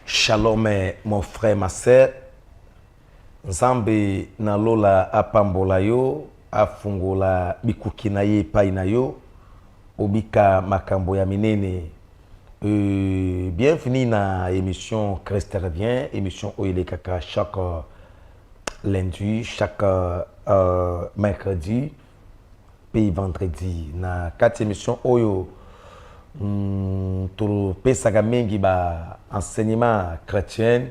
Shalom mon frère, ma sœur. Nzambe na lola apambola yo, afungola bikuki na ye epai na yo, obika makambo ya minene. Bienvenue na émission Christ revient, émission oyo kaka chaque lundi, chaque mercredi, puis vendredi. Na 4 émissions oyo topesaka mingi ba enseignement chrétien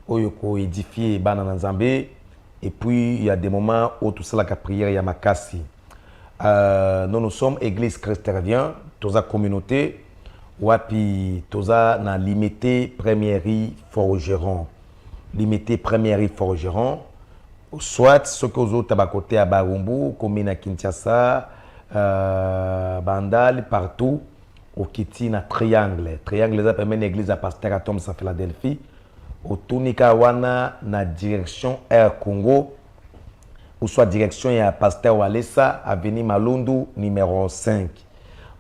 oyo ko édifier bana na Nzambe, et puis il y a des moments où tout ça la prière ya makasi. Nous sommes église Christ revient, toza communauté wapi toza na limité première forgeron, limité première forgeron, soit ce que aux autres côté à Barumbu, comme na Kinshasa, Bandal, partout au Kiti na triangle ça permet une église à Pasteur Atom à Philadelphie, au Tunika wana na direction Air Congo, ou soit direction ya Pasteur Walesa avenue Malundu numéro 5,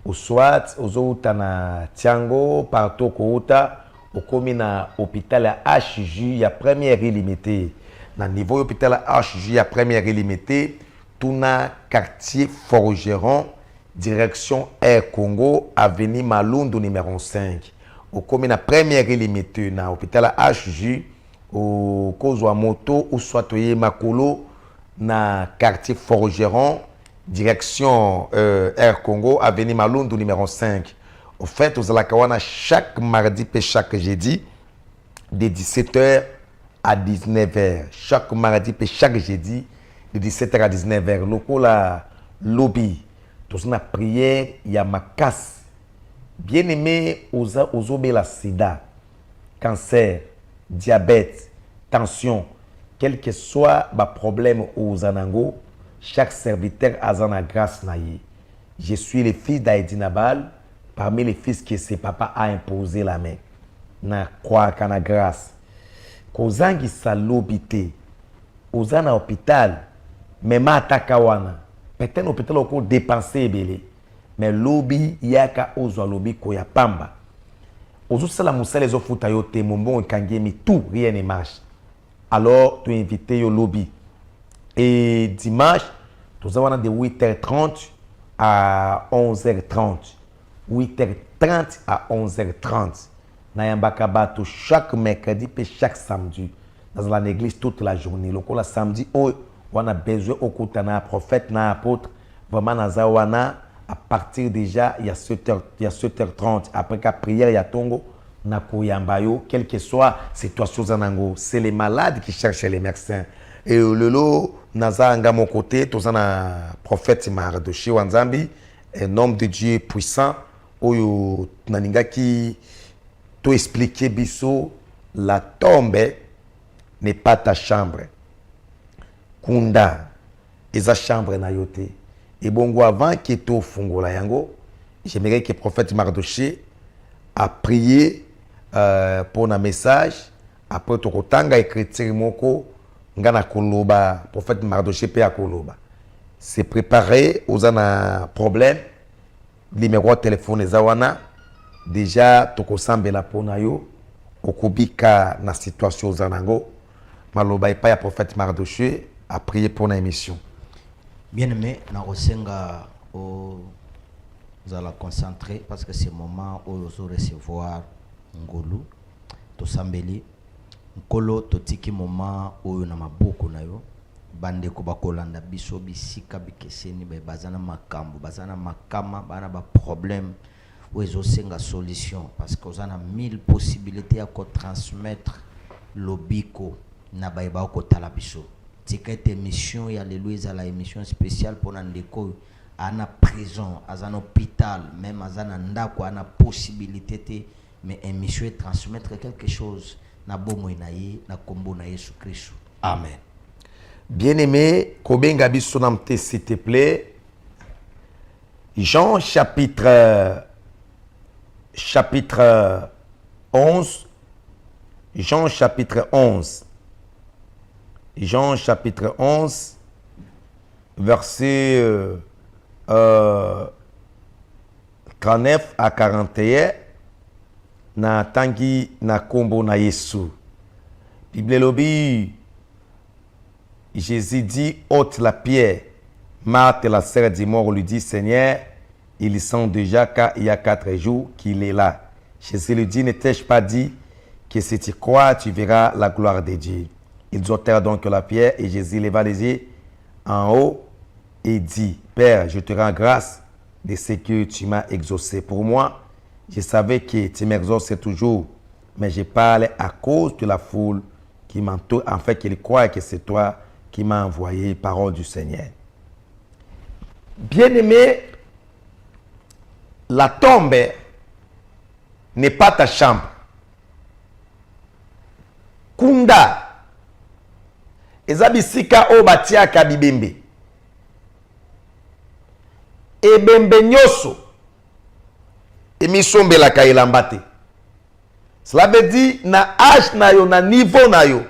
ou soit aux autres na Tiango partout Kouta au commune na hôpital HJ ya première illimitée, na niveau hôpital HJ ya première illimitée, tout na quartier Forgeron direction Air Congo avenue Malundu numéro 5, au commune na première illimitée na hôpital HJ au Kozwa moto ou soit toye makolo na quartier Forgeron direction Air Congo avenue Malundu numéro 5. Au fait, aux Alakawana chaque mardi et chaque jeudi de 17h à 19h. Chaque mardi et chaque jeudi de 17h à 19h. Loko la lobby. Tous na prière, il y a ma casse. Bien aimé aux la sida, cancer, diabète, tension, quel que soit le problème aux anango, chaque serviteur a la grâce naïe. Je suis le fils d'Aïdi Nabal, parmi les fils que ses papa a imposé la main. Na croix kana grâce. Kozangi sa lobité, ozana hôpital, mais ma atakawana. Peut-être hôpital oko dépenser belé. Mais lobby yaka ozwa lobby ko ya pamba. Ozu sala musala zo futa yo te mombo kangemi tout rien ne marche. Alors tu invité au lobby. Et dimanche, nous avons de 8h30 à 11h30. 8h30 à 11h30. Nayambaka bato chaque mercredi et chaque samedi. Dans l'église toute la journée. Le samedi, on a besoin au kutana prophète, na apôtre. Vraiment, nazawana à partir déjà, il y a 7h30. Après la prière, il y a tongo. Na koyambayo, quelle que soit la situation zanango, c'est les malades qui cherchent les médecins. Et le lot, naza anga mon côté, tous un prophète Mardoché Wanzambi, un homme de Dieu puissant, oyo naninga qui te expliquer biso, la tombe n'est pas ta chambre. Kunda, eza chambre na yote. Et bongo avant que to fungola yango, j'aimerais que le prophète Mardoché a prié pour un message. Après to kotanga écriture moko ngana koloba prophète Mardoché pe akoloba. C'est préparé aux un problème. Numéro de téléphone zawana déjà to kosambela pona yo okubika na situation zanango maloba epa ya prophète Mardoché a prié pour une émission. Bien aimé, na osenga o zala concentrer parce que c'est le moment où vous recevoir ngolu to sambeli nkolo to tiki moment où na maboko na yo bande ko bakolanda biso bisika bikeseni be bazana makambo bazana makama bana ba problème où ils osenga solution parce que ozana 1000 possibilités à ko transmettre lobiko na ba ko tala biso. Cette émission, il y a la émission spéciale pour Nandeko, à la prison, à un hôpital, même à un ndako, à la possibilité, mais émission transmettre quelque chose. Na bomo inaye, na kombo na Yesu Christ. Amen. Bien-aimé, Kobenga Bisonamte, s'il te plaît. Jean chapitre 11. Jean chapitre 11. Jean chapitre 11, verset 39 à 41. na tangi na kombo na Yesu. Bible lobi, Jésus dit, ôte la pierre. Marthe, la sœur du mort, lui dit, Seigneur, il sent déjà qu'il y a 4 jours qu'il est là. Jésus lui dit, ne t'ai-je pas dit que si tu crois, tu verras la gloire de Dieu. Ils ôtèrent donc la pierre et Jésus leva les yeux en haut et dit, Père, je te rends grâce de ce que tu m'as exaucé. Pour moi, je savais que tu m'exauces toujours, mais je parle à cause de la foule qui m'entoure, en fait, qu'il croit que c'est toi qui m'as envoyé, parole du Seigneur. Bien-aimé, la tombe n'est pas ta chambre. Kunda, ezabisika o batiaka bibembe. Ebembe nyoso, emisombelaka elamba te. Cela veut dire, na âge na yo, na niveau na yo,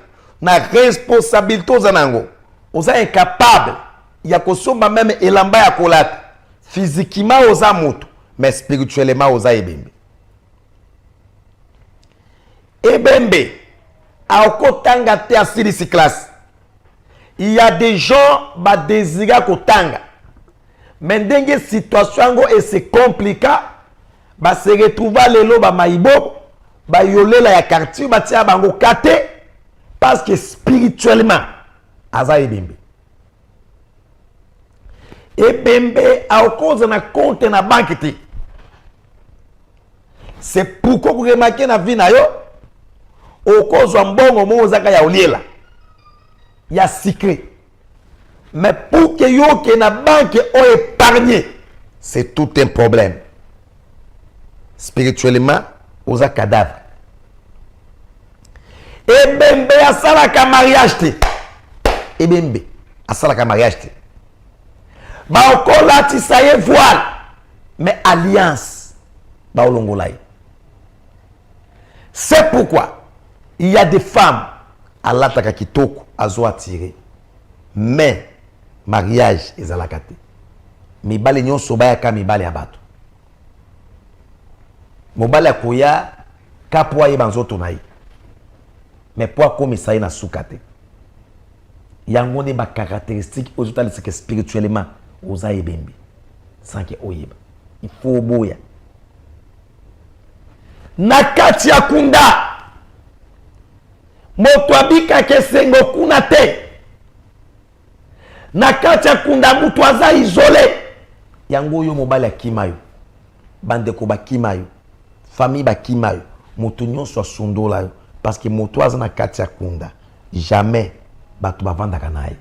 na responsabilité oza nango, oza incapable, ya kosomba même elamba ya kolata. Physiquement oza moto, mais spirituellement oza ebembe. Ebembe, aokotanga te asilisi classe. Il y a des gens qui désirent kotanga. Mais dans une situation et c'est compliqué, ba se retrouver lelo ba maibo, ba yolela ya quartier, ba tia bango kate parce que spirituellement aza ebembe. Ebembe a cause na compte na banque te. C'est pourquoi vous remarquez na vie na yo, au cause mbongo mo zaka ya oliela. Ya secret. Mais pour que yo que na banque o épargné, c'est tout un problème. Spirituellement, aux cadavres. Ebembe asalaka mariage te. Ebembe asalaka mariage te. Ba okola ti saye voile, mais alliance ba olongolai. C'est pourquoi il y a des femmes à l'ataka kitoko azo attiré. Mais mariage ezalaka te. Mibale nyonso bayaka mibale abato. Mobali akoya kapwa ye banzoto na ye. Mais po akomisa ye na suka te. Yango ne ba caractéristique ozotalisika spirituellement oza ebembe. Sans que oyeba. Il faut boya. Nakati ya kunda. Moto abika kesengo kuna te. Nakati ya kunda mutu aza isolé. Yango yo mobali akimayo. Bandeko bakimayo. Famille bakimayo. Moto nyonso asundola yo. Parce que moto aza na kati ya kunda. Jamais bato bavandaka na ye.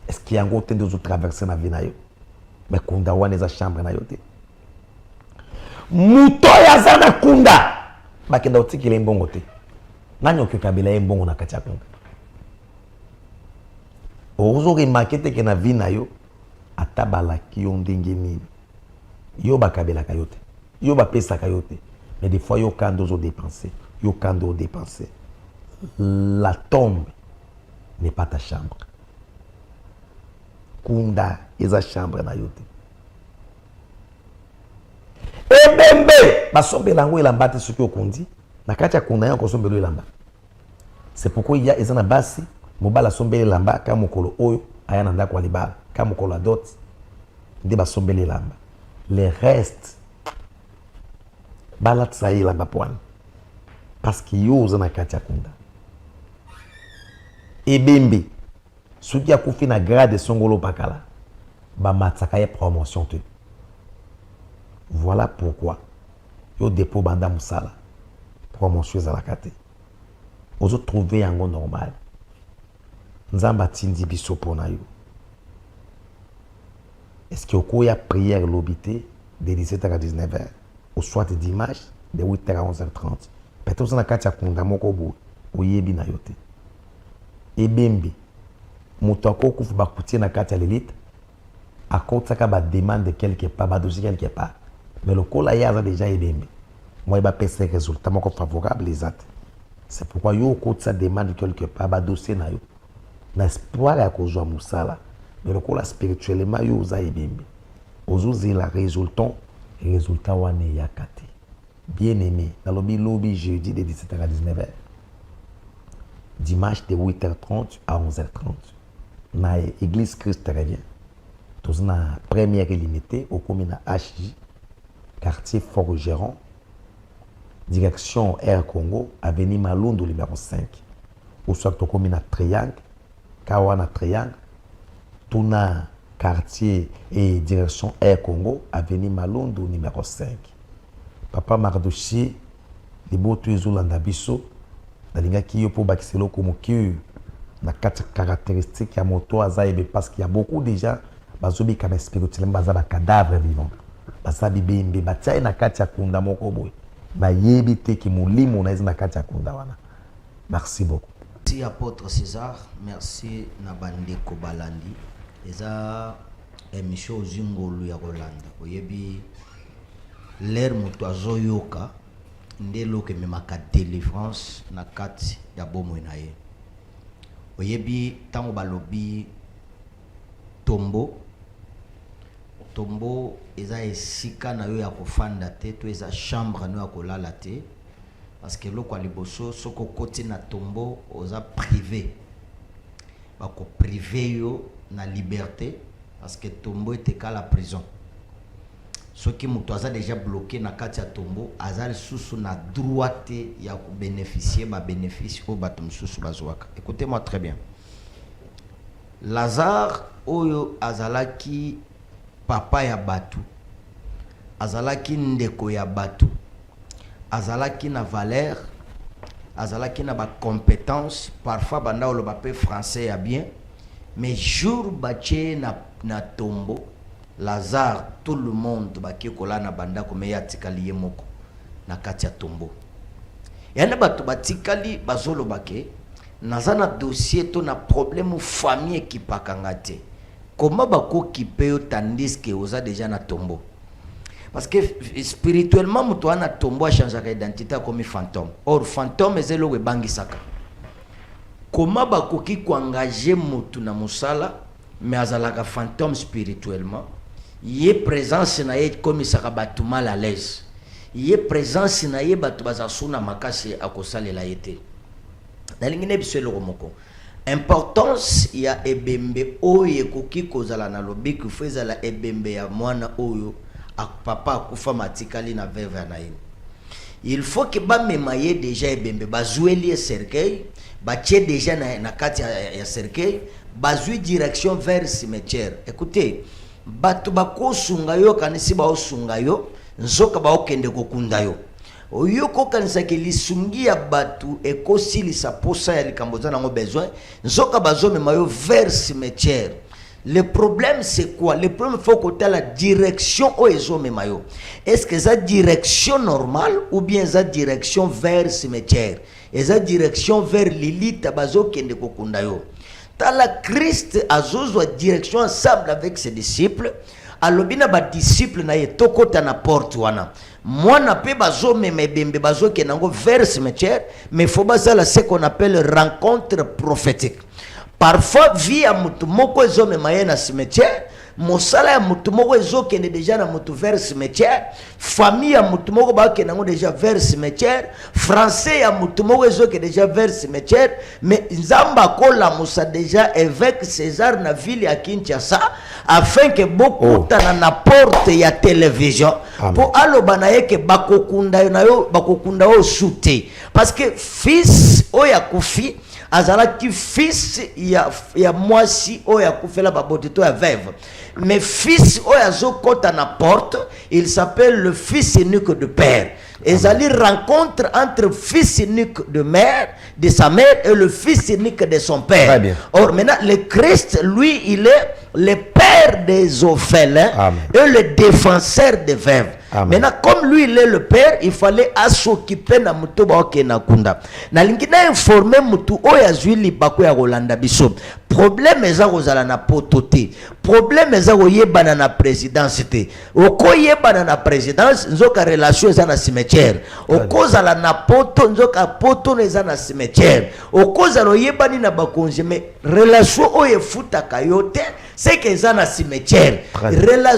Est-ce qu'il y a un autre de traverser ma vie na yo? Mais kunda wana eza chambre na yo te. Muto ya zana kunda. Bakenda otikile mbongo te. Nani okukabela ye mbongo na kati ya kunda? Ozo remarquer que na vie na yo atabala ki yo ndenge nini. Yo bakabelaka yo te. Yo bapesaka yo te. Mais des fois yo kando zo dépenser. Yo kando dépenser. La tombe n'est pas ta chambre. Kunda eza chambre na yo te. Ebembe basombela ngo elamba te soki okondi na kati ya kunda yango kosombela elamba. C'est pourquoi il y a ezana basi mobala sombela elamba ka mokolo oyo aya na ndako libala ka mokolo adot nde basombela elamba. Les restes balatsa elamba pwana parce que yo ozana kati ya kunda. Ebembe soki akufi na grade songolo pakala ba matsaka ye promotion te. Voilà pourquoi yo dépôt banda musala promotion ezalaka te. Ozo trouver yango normal. Nzamba tindi biso pona yo. Est-ce que okoya prière lobité de 17h à 19h ou soit dimanche de 8h à 11h30. Peut-être na kati ya kunda moko bo oyebi na yo te. Ebembe moto akokufa bakutie na kati ya l'élite akotaka ba demande quelque part ba dossier quelque part. Mais le cola ya a déjà ebembe. Moi il va passer résultat moko favorable les autres. C'est pourquoi yo kotsa demande quelque part ba dossier na yo. Na espoir ya kozwa musala. Mais le cola spirituellement yo za ebembe. Ozuzi la résultat wane yakate. bien-aimé, dans le lobby jeudi de 17h à 19h. Dimanche de 8h30 à 11h30. Dans l'église Christ revient. Tous dans la première limitée au commune HJ, quartier Forgeron, direction Air Congo, avenue Malundu numéro 5. Ou soit au commune Triangle, Kawana Triangle, tout dans quartier et direction Air Congo, avenue Malundu numéro 5. Papa Mardochi, les beaux Zolanda Bisso, dans qui pour bakiselo comme qui na quatre caractéristiques ya moto azaïbe parce qu'il y a beaucoup de gens bazobi comme spirituellement bazaba cadavre vivant basabi bembe batia na kati ya kunda moko boy ba yebi te ki mulimo na na kati ya kunda wana. Merci beaucoup. Merci apôtre César, merci na bandeko balandi eza émission zingolu ya Rolanda oyebi l'air moto azoyoka ndelo ke memaka délivrance na kati ya bomoi na ye oyebi tango balobi tombo eza esika na yo ya kofanda te to eza chambre na yo ya kolala te parce que loko liboso soko koti na tombo oza privé bako privé yo na liberté parce que tombo eteka la prison. Ce qui est déjà bloqué dans le tombeau, azal sous na droite ya bénéficier ma bénéfice au batum sous bazouaka. Écoutez-moi très bien. Lazare oyo azalaki papa ya batu, azalaki ndeko ya batu, azalaki na valeur, azalaki na ba compétence, parfois banda o le bapé français ya bien, mais jour bache na tombeau Lazare, tout le monde baki kola na banda ko meya tikali ye moko na kati ya tombo. Yana batu batikali bazolo bake nazana dossier to na problème famille qui pakangate. Comment bako kipe yo tandis que oza déjà na tombo? Parce que spirituellement muto ana tombo a changer identité comme fantôme. Or fantôme ezelo we bangisaka. Comment bako ki ko engager mutu na musala mais azalaka fantôme spirituellement? Yé présence na ye comme ça batu mal à l'aise. Yé présence na ye batu bazasuna makasi akosalela yete. Nalingine biselo moko. Importance ya ebembe oye koki kozala na lobi ku feza la ebembe ya mwana oyo papa akufa matikali na veve na ye. Il faut que ba memaye déjà ebembe bazoueli cercueil, ba tie déjà na kati ya cercueil, bazui direction vers cimetière. Écoutez, batu bako sunga yo kanisi ba osunga yo nzoka ba okende kokunda yo oyo ko kanisa ke lisungi ya batu ekosi lisa posa ya likamboza nango besoin nzoka bazome mayo vers cimetière. Le problème c'est quoi? Le problème faut que la direction o ezome mayo. Est-ce que ça direction normale ou bien ça direction vers cimetière? Et ça direction vers Lilith bazo kende kokunda yo. La Christ a zozwa direction ensemble avec ses disciples. Alobina ba disciples na ye tokota na porte wana. Mwana pe bazo meme bembe bazo kenango vers cimetière, mais faut bazala ce qu'on appelle rencontre prophétique. Parfois via mutu moko ezo meme na cimetière, mosala ya mutu moko ezo kende déjà na mutu vers cimetière, famille ya mutu moko ba kenango déjà vers cimetière, français ya mutu moko ezo kende déjà vers cimetière, mais nzamba kola musa déjà évêque César na ville ya Kinshasa afin que beaucoup na porte ya télévision pour aloba na yeke bakokunda na yo bakokunda o shooter parce que fils oya kufi azalaki fils ya mwasi oya kufela baboteto ya veuve. Mais fils oya zokota na porte, il s'appelle le fils unique de père. Et Zali rencontre entre fils unique de mère, de sa mère, et le fils unique de son père. Or maintenant, le Christ, lui, il est le père des orphelins et le défenseur des veuves. Maintenant, comme lui, il est le père, il fallait s'occuper na mutu ba oke na kunda. Na lingina informer mutu oya zwili bako ya Rolanda biso. Problème eza kozala na potote. Problème eza koyebana na présidence te. Oko yebana na présidence, nzoka relation eza na cimetière. Oko zala na poto, nzoka poto eza na cimetière. Oko zala yebani na bakonje, mais relation oye futa kayote, c'est que eza na cimetière.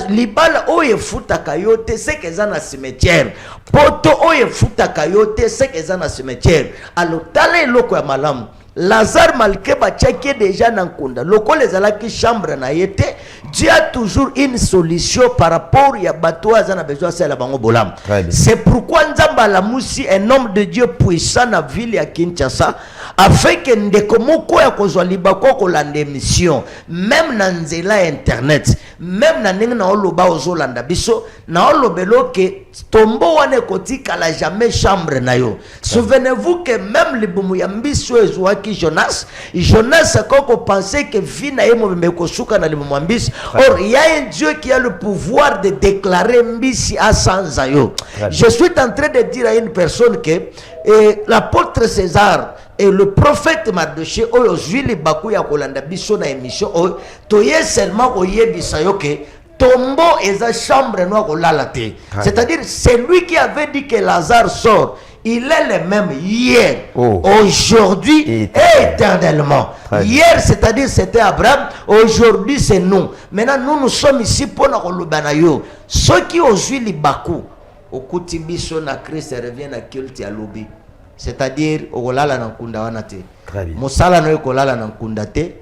Libala oye futa kayote, c'est que ça na cimetière poto oye futa kayote c'est que ça na cimetière alors tala eloko ya malamu Lazare malke bachaki déjà nankunda loko les alaki chambre na yete Dieu a toujours une solution par rapport ya bato azana besoin c'est la bango bolam c'est pourquoi nzamba la musi un homme de Dieu puissant na ville ya Kinshasa afin que ndeko moko ya kozwa libako kolanda émission même na nzela internet même na ndenge na oloba ozolanda biso na olobelo ke tombo wane kotika la jamais chambre na yo souvenez-vous que même libumu ya mbiso ezwaki Jonas a koko pensé que vie na yemo mekosuka na libumu mbisi or il y a un Dieu qui a le pouvoir de déclarer mbisi à sans ayo je suis en train de dire à une personne que l'apôtre César et le prophète Mardoché aujourd'hui les bakou ya kolanda biso na émission toye seulement oyebisa yo ke tombo eza chambre noire kolala te c'est-à-dire c'est lui qui avait dit que Lazare sort il est le même hier aujourd'hui et éternellement hier c'est-à-dire c'était Abraham aujourd'hui c'est nous maintenant nous sommes ici pour na kolobana yo ceux qui aujourd'hui les bakou okuti biso na Christ revient na culte ya lobi c'est-à-dire okolala na nkunda wana te mosala no ekolala na nkunda te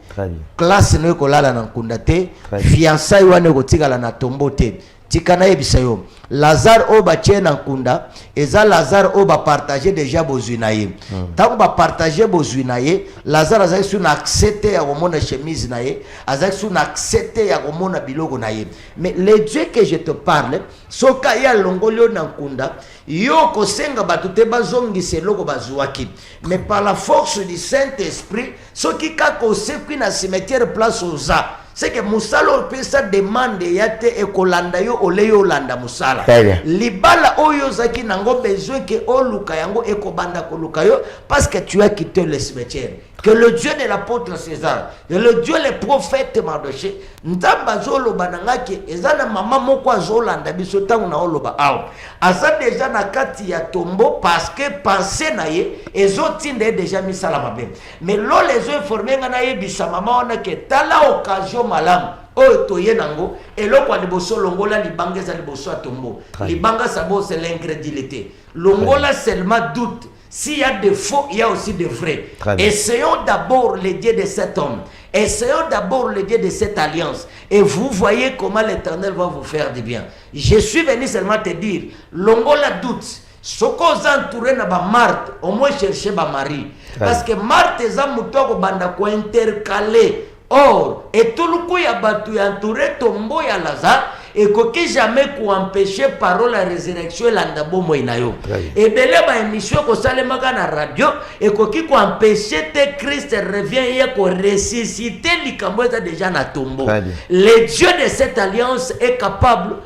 classe no ekolala na nkunda te fiançailles wana ekotikala na tombo te tikana yebisa yo Lazare o batie na nkunda eza Lazare o ba partager déjà bozwi na ye tango ba partager bozwi na ye Lazare azaki su na accepter ya komona chemise na ye azaki su na accepter ya komona biloko na ye mais le Dieu que je te parle soka ya longolio na nkunda yo kosenga bato te bazongisa eloko bazwaki mais par la force du Saint-Esprit soki kaka osekwi na cimetière place oza c'est que musala pesa demande yate ekolanda yo oleyo landa musala libala oyo zaki nango besoin que oluka yango ekobanda koluka yo parce que tu as quitté le cimetière que le Dieu de l'apôtre César et le Dieu le prophète Mardoché ndamba zoloba nangaki ezana mama moko azolanda biso tangu na oloba aw asa déjà na kati ya tombo parce que pensée na ye ezotinde déjà misala mabe mais lo les informé ngana ye bisa mama ona ke tala occasion malam oyo toye nango eloko liboso longola libanga za liboso tombo libanga sabo c'est l'incrédulité longola seulement doute. S'il y a des faux, il y a aussi des vrais. Essayons d'abord les dieux de cet homme. Essayons d'abord les dieux de cette alliance. Et vous voyez comment l'Éternel va vous faire du bien. Je suis venu seulement te dire, longo la doute. Ce qu'on a entouré na ba Marthe, au moins chercher ba Marie. Parce que Marthe est un mouton banda ko intercalé. Or, et tout le coup y a battu entouré tombeau ya Lazare. Et que jamais pour empêcher parole la résurrection et l'andabo moinayo. Et belé ba émission ko salemaka na radio et que qui empêcher te Christ revient et ko ressusciter likambo déjà na tombeau. Le Dieu de cette alliance est capable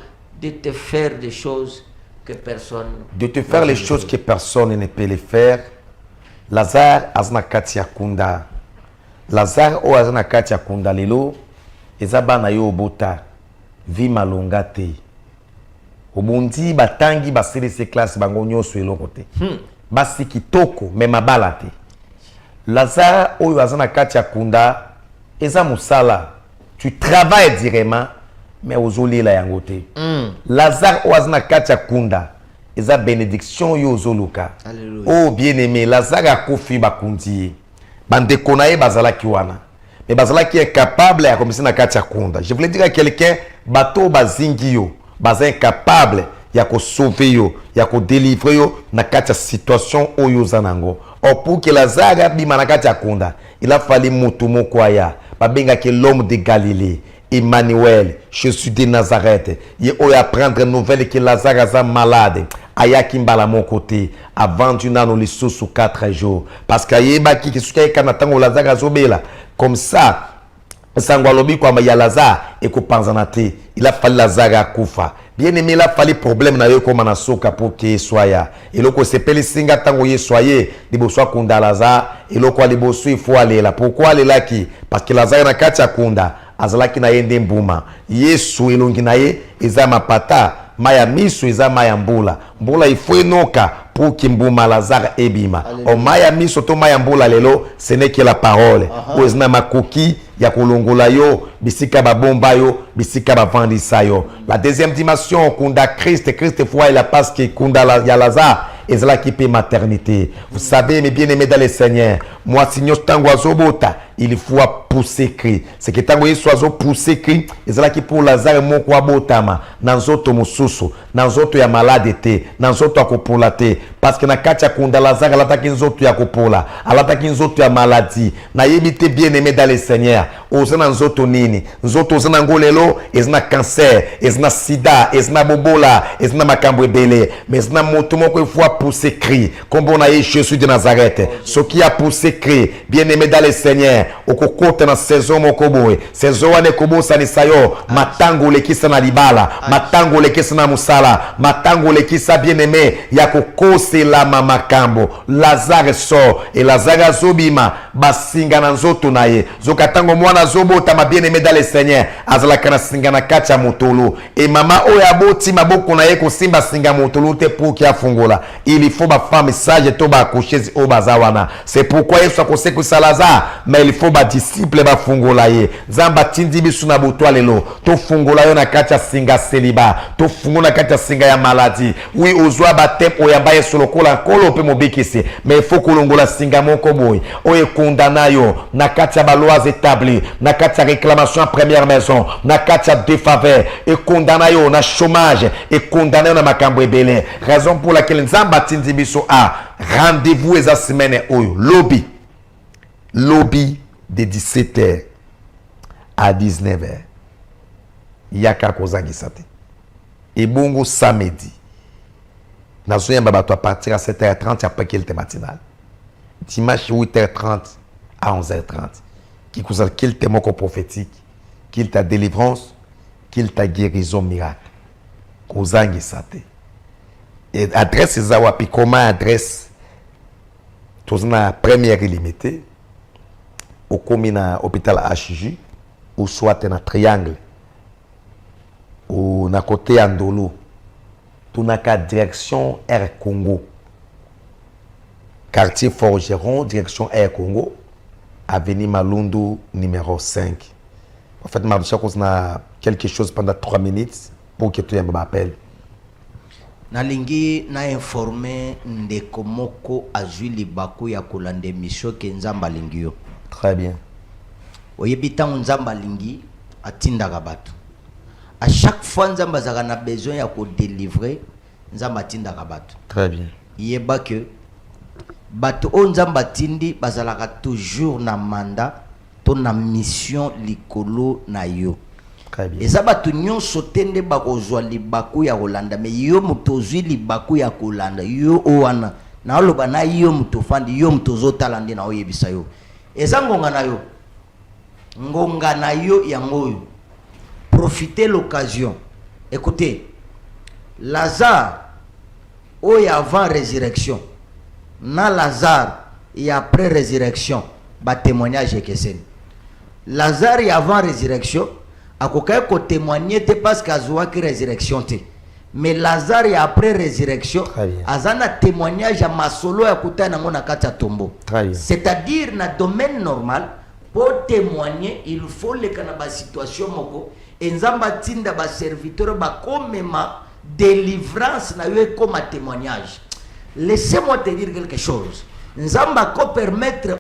de te faire des choses que personne de te faire les choses que personne ne peut les faire. Lazare azna katia kunda. Lazare o azna katia kunda lelo ezaba na yo bota. Vi malonga te obundi batangi baselese classe bango nyonso eloko te basi kitoko me mabala te Lazare oyo azana kati ya kunda eza musala tu travailles directement mais ozolela yango te Lazare oyo azana kati ya kunda eza bénédiction yo ozoluka oh bien aimé Lazare akofi bakundi bandeko na ye bazalaki wana mais bazalaki incapable ya komisa na kati ya kunda. Je voulais dire à quelqu'un bato bazingi yo baza incapable ya ko sauver yo ya ko délivrer yo na kati ya situation oyo zanango. Or pour que Lazare bima na kati ya kunda il a fallu mutu moko aya babenga ke l'homme de Galilée Emmanuel, je suis de Nazareth. Il oya apprendre nouvelle que Lazare est malade. Aya kimbala mon côté avant tu n'as nous sous 4 jours parce que yeba ki kisuka kanatango Lazare azobela comme ça sangwa lobi kwa ya Lazare et ko panzanate il a fallu Lazare akufa bien aimé il a fallu problème na yo comme na soka pour que soya et loko sepeli singa tango ye soye liboso kunda Lazare et loko liboso il faut aller là pourquoi aller là qui parce que Lazare na kati ya kunda azalaki na yende mbuma Yesu elongi na ye eza mapata maya miso eza maya mbula mbula ifo enoka pour kimbuma Lazare ebima. O maya miso to maya mbula lelo, ce n'est que la parole. Oezna makoki ya kulungula yo, bisika babomba yo, bisika bavandisa yo. La deuxième dimension, kunda Christ, Christ foi la passe qui kunda ya Lazare. Et c'est là qui paie maternité. Vous savez, mes bien-aimés dans le Seigneur, moi, signor tango azobota, il faut pousser cri. C'est que tango yesu azo pousser cri, et c'est là qui pour Lazare moko abotama, nanzoto mususu, nanzoto ya maladité, nanzoto akopola te, parce que na kacha kunda Lazare alataki nzoto ya kopola, alataki nzoto ya maladie. Na yebite bien-aimé dans le Seigneur, ozana nzoto nini, nzoto ozana ngolelo, ezna cancer, ezna sida, ezna bobola, ezna makambo ebele, mais ezna moto moko il faut pousser cri, comme on a eu Jésus de Nazareth. Ce qui a poussé cri, bien aimé dans le Seigneur, au cocote dans saison mokoboe, saison ane kobo sanisayo, matango lekisa na libala, matango lekisa na musala, matango lekisa bien aimé, yakoko se la mamakambo, Lazare sort, et Lazare zobima, basinga na nzoto na ye, zokatango mwana zobo tama bien aimé dans le Seigneur, azala kana singa na kacha motolo, et mama oyaboti maboko na ye ko simba singa motolo te pour ki afungola. Il faut ma femme sage to ba coucher au bazawana. C'est pourquoi il faut que ça Lazare, mais il faut ba disciple ba fungola ye. Zamba tindi bisu na butwa lelo. To fungola yo na kacha singa celibat. To fungola kacha singa ya maladie. Oui, ozwa ba tempo oyamba ye solo kola kolo pe mobikisi. Mais il faut kolongola singa moko boy. Oye condamna yo na kacha ba lois établies, na kacha réclamation en première maison, na kacha défaveur et condamna yo na chômage et condamna yo na makambo ebele. Raison pour laquelle Nzamba tindi biso a rendez-vous eza semaine oyo lobby de 17h à 19h yaka kozangisa te et bongo samedi nazoyamba bato à partir à 7h30 après qu'il était matinal dimanche 8h30 à 11h30 qui kozal qu'il te moko prophétique qu'il ta délivrance qu'il ta guérison miracle kozangisa te. Et adresse Zawapi, comment adresse tous na première illimitée au commune hôpital HJ ou soit na triangle ou na côté Andolo tout na ka direction Air Congo quartier Forgeron direction Air Congo avenue Malundu numéro 5. En fait ma on a quelque chose pendant 3 minutes pour que tu m'appelles. Nalingi na informé ndeko moko azwi libaku ya kolanda misho ke Nzamba lingi yo. Très bien. Oyebita Nzamba lingi atindaka bato. À chaque fois Nzamba zaka na besoin ya ko délivrer Nzamba atindaka bato. Très bien. Yeba que bato o Nzamba tindi bazalaka toujours na mandat to na mission likolo na yo. Et ça va tout nyon sotende bakozwa libaku ya Holanda mais yo mutozwi libaku ya Holanda yo owana na oloba na yo mutofandi yo mutozo talande na oyebisa yo eza ngonga na yo yango yo profitez l'occasion. Écoutez, Lazare oyo avant résurrection na Lazare et après résurrection ba témoignage ekeseni. Lazare et avant résurrection akoka ko témoigner te parce qu'azwa ki résurrection te, mais Lazare et après résurrection azana témoignage à masolo ya kutana ngona kati ya tombo. C'est-à-dire na domaine normal pour témoigner il faut le kana ba situation moko enzamba tinda ba serviteur ba komema délivrance na yo comme témoignage. Laissez-moi te dire quelque chose. Nzamba ko permettre